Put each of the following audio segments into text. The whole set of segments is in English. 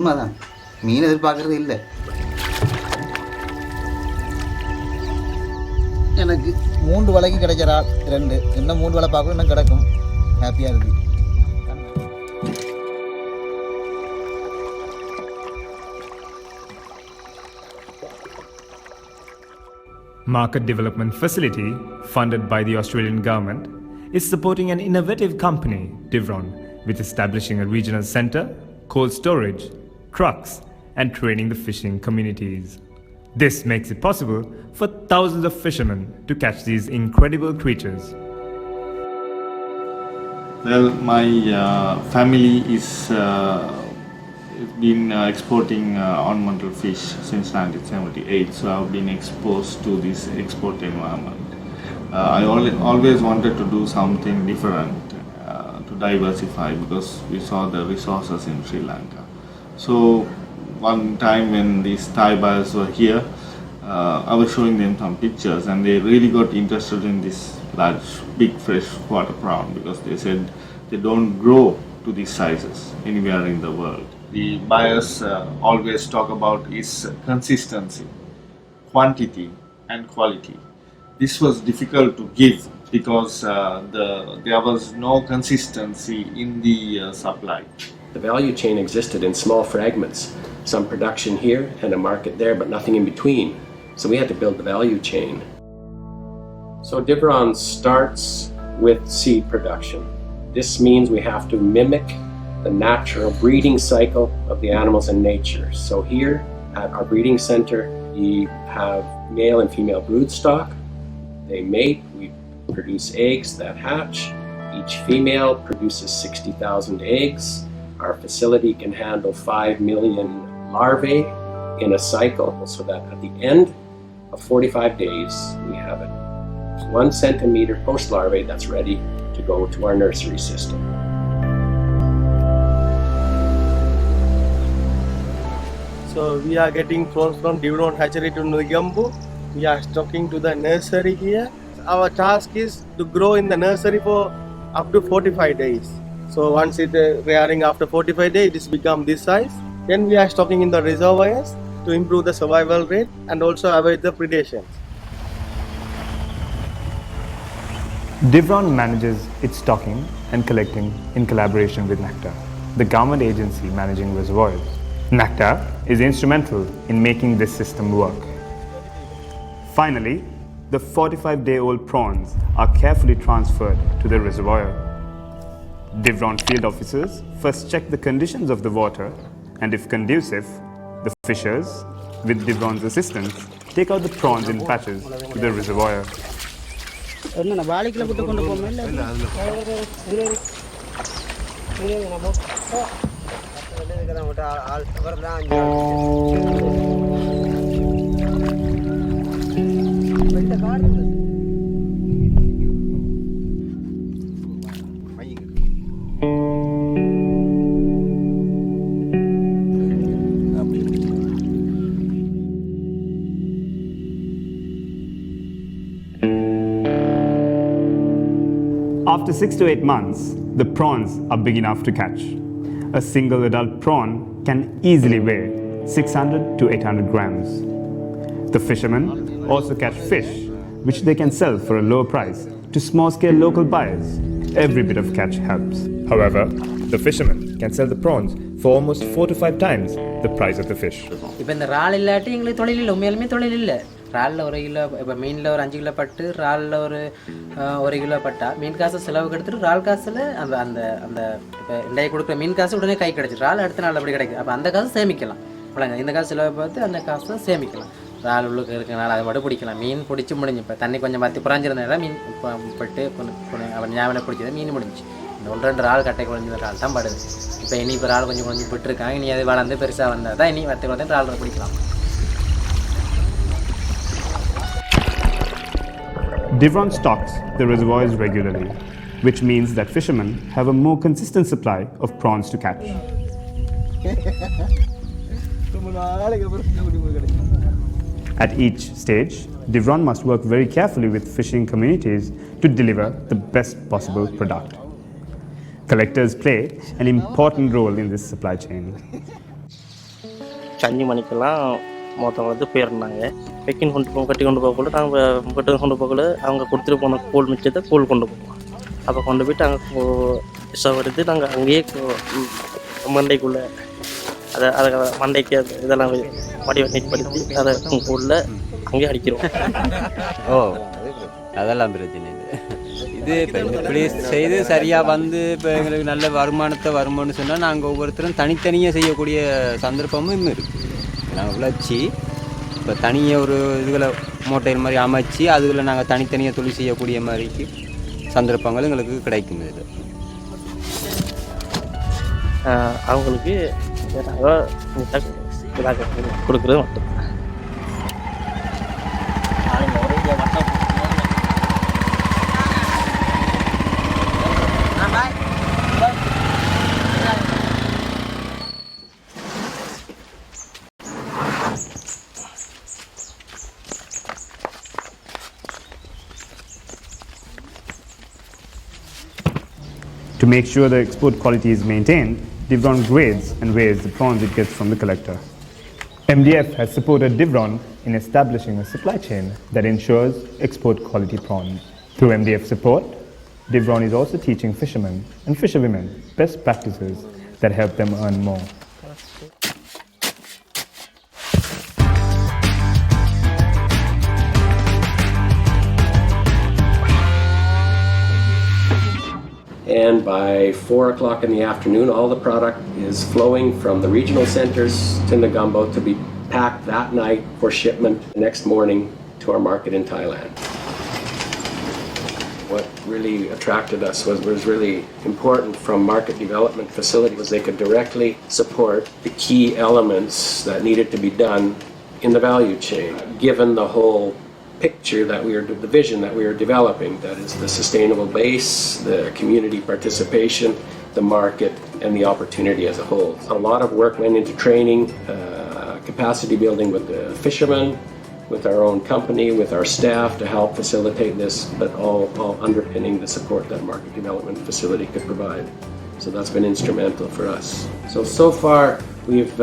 உண்மைதான், மீன் எதிர்பார்க்கறது இல்லை. எனக்கு 3 வலைக்கு கிடைக்கிறா 2, இன்னும் 3 வலை பார்க்கணும், இன்னும் கிடக்கும். ஹாப்பியாக இருக்குது. Market Development Facility, funded by the Australian government, is supporting an innovative company, Divron, with establishing a regional centre, cold storage, trucks, and training the fishing communities. This makes it possible for thousands of fishermen to catch these incredible creatures. Well, my family is been exporting ornamental fish since 1978, so I've been exposed to this export environment. I always wanted to do something different to diversify, because we saw the resources in Sri Lanka. So one time when these Thai buyers were here, I was showing them some pictures, and they really got interested in this large, big freshwater prawn, because they said they don't grow to these sizes anywhere in the world. The buyers always talk about is consistency, quantity, and quality. This was difficult to give because there was no consistency in the supply. The value chain existed in small fragments, some production here and a market there, but nothing in between. So we had to build the value chain. So Divron starts with seed production. This means we have to mimic the natural breeding cycle of the animals in nature. So here at our breeding center, we have male and female broodstock. They mate, we produce eggs that hatch. Each female produces 60,000 eggs. Our facility can handle 5 million larvae in a cycle, so that at the end of 45 days, we have a 1 centimeter post larvae that's ready to go to our nursery system. So we are getting prawns from Divron hatchery to Nuigambu. We are stocking to the nursery here. Our task is to grow in the nursery for up to 45 days. So once it rearing after 45 days, it is become this size. Then we are stocking in the reservoirs to improve the survival rate and also avoid the predation. Divron manages its stocking and collecting in collaboration with NACTA, the government agency managing reservoirs. NACTA is instrumental in making this system work. Finally, the 45-day-old prawns are carefully transferred to the reservoir. Divron field officers first check the conditions of the water, and if conducive, the fishers, with Divron's assistance, take out the prawns in patches to the reservoir. After 6 to 8 months, the prawns are big enough to catch. A single adult prawn can easily weigh 600 to 800 grams. The fishermen also catch fish, which they can sell for a lower price to small-scale local buyers. Every bit of catch helps. However, the fishermen can sell the prawns for almost 4 to 5 times the price of the fish. இப்போ இந்த இறால் இல்லாட்டி எங்களுக்கு தொழில் இல்லை, உண்மையாலுமே தொழில் இல்லை. இறாலில் 1 கிலோ, இப்போ மீனில் ஒரு 5 கிலோ பட்டு, இறாலில் ஒரு 1 கிலோ பட்டா மீன் காசு செலவுக்கு எடுத்துட்டு இறால் காசில் அந்த அந்த அந்த இப்போ இன்றைய கொடுக்குற மீன் காசு உடனே கை கிடச்சி, இறால் அடுத்த நாள் அப்படி கிடைக்கும். அப்போ அந்த காசு சேமிக்கலாம். இல்லைங்க, இந்த காசு செலவை பார்த்து அந்த காசு தான் சேமிக்கலாம். இறால் உள்ளுக்கு இருக்கனால அதை மட்டும் பிடிக்கலாம். மீன் பிடிச்சி முடிஞ்சு, இப்போ தண்ணி கொஞ்சம் மாற்றி புறாஞ்சிருந்தனால மீன் பட்டு அவன் ஞாபகம் பிடிச்சது மீன் முடிஞ்சு. இந்த 1-2 இறால் கட்டை குழஞ்சிருந்த இறால் தான் படுது. இப்போ இனி இப்போ இறால் கொஞ்சம் கொஞ்சம் விட்டுருக்காங்க. இனி அது வளர்ந்து பெருசாக வந்தால் தான் இனி வத்தை குழந்தை இறால் பிடிக்கலாம். Divron stocks the reservoirs regularly, which means that fishermen have a more consistent supply of prawns to catch. At each stage, Divron must work very carefully with fishing communities to deliver the best possible product. Collectors play an important role in this supply chain. 5 மணிக்கெல்லாம் மொத்தம் வந்து போயிருந்தாங்க. பெக்கின் கட்டி கொண்டு போகக்குள்ள நாங்கள் கட்டி கொண்டு போகக்குள்ள அவங்க கொடுத்துட்டு போன கூழ் மிச்சத்தை கூழ் கொண்டு போவோம். அப்போ கொண்டு போயிட்டு அங்கே விஷம் எடுத்து நாங்கள் அங்கேயே மண்டைக்குள்ளே அதை மண்டைக்கு இதெல்லாம் நீட்படுத்தி அதை கூழில் அங்கேயே அடிக்கிறோம். அதெல்லாம் பிரச்சனை இல்லை. இது இப்போ இப்படி செய்து சரியாக வந்து இப்போ எங்களுக்கு நல்ல வருமானத்தை வருமானம்னு சொன்னால் நாங்கள் ஒவ்வொருத்தரும் தனித்தனியாக செய்யக்கூடிய சந்தர்ப்பமும் இருக்குது. நாங்கள் உழைச்சி இப்போ தனியாக ஒரு இதுகளை மூட்டைகள் மாதிரி அமைச்சு அதுகளை நாங்கள் தனித்தனியாக தொழில் செய்யக்கூடிய மாதிரிக்கு சந்தர்ப்பங்கள் எங்களுக்கு கிடைக்கும். இது அவங்களுக்கு நாங்கள் கொடுக்குறது மட்டும். To make sure the export quality is maintained, Divron grades and weighs the prawns it gets from the collector. MDF has supported Divron in establishing a supply chain that ensures export quality prawns. Through MDF support, Divron is also teaching fishermen and fisherwomen best practices that help them earn more. And by 4 o'clock in the afternoon, all the product is flowing from the regional centers to Negombo to be packed that night for shipment the next morning to our market in Thailand. What really attracted us was really important from market development facility was they could directly support the key elements that needed to be done in the value chain, given the whole picture that the vision that we are developing, that is the sustainable base, the community participation, the market, and the opportunity as a whole. A lot of work went into training, capacity building with the fishermen, with our own company, with our staff to help facilitate this, but all underpinning the support that market development facility could provide. So that's been instrumental for us. So far we've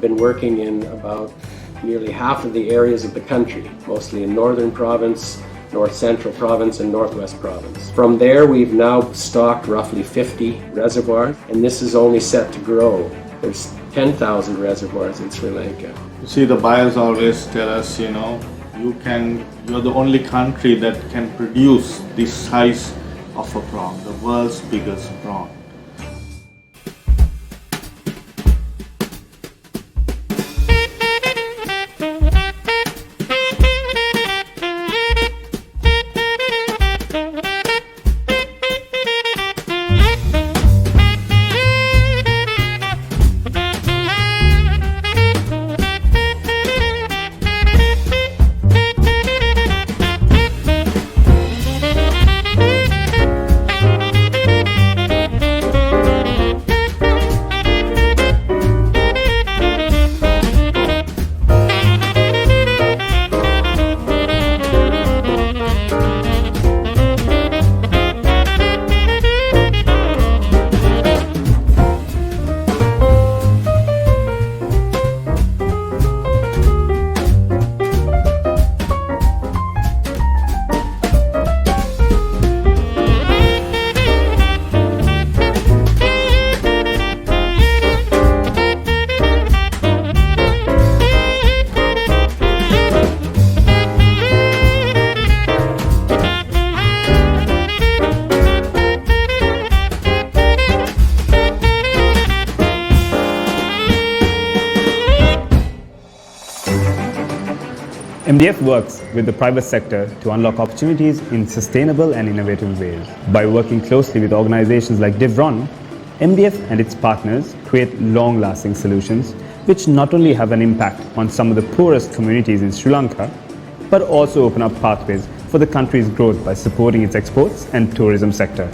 been working in about nearly half of the areas of the country, mostly in Northern Province, North Central Province, and Northwest Province. From there, we've now stocked roughly 50 reservoirs, and this is only set to grow. There's 10,000 reservoirs in Sri Lanka. You see, the buyers always tell us, you're the only country that can produce this size of a prawn, the world's biggest prawn. MDF works with the private sector to unlock opportunities in sustainable and innovative ways. By working closely with organizations like Divron, MDF and its partners create long-lasting solutions which not only have an impact on some of the poorest communities in Sri Lanka, but also open up pathways for the country's growth by supporting its exports and tourism sector.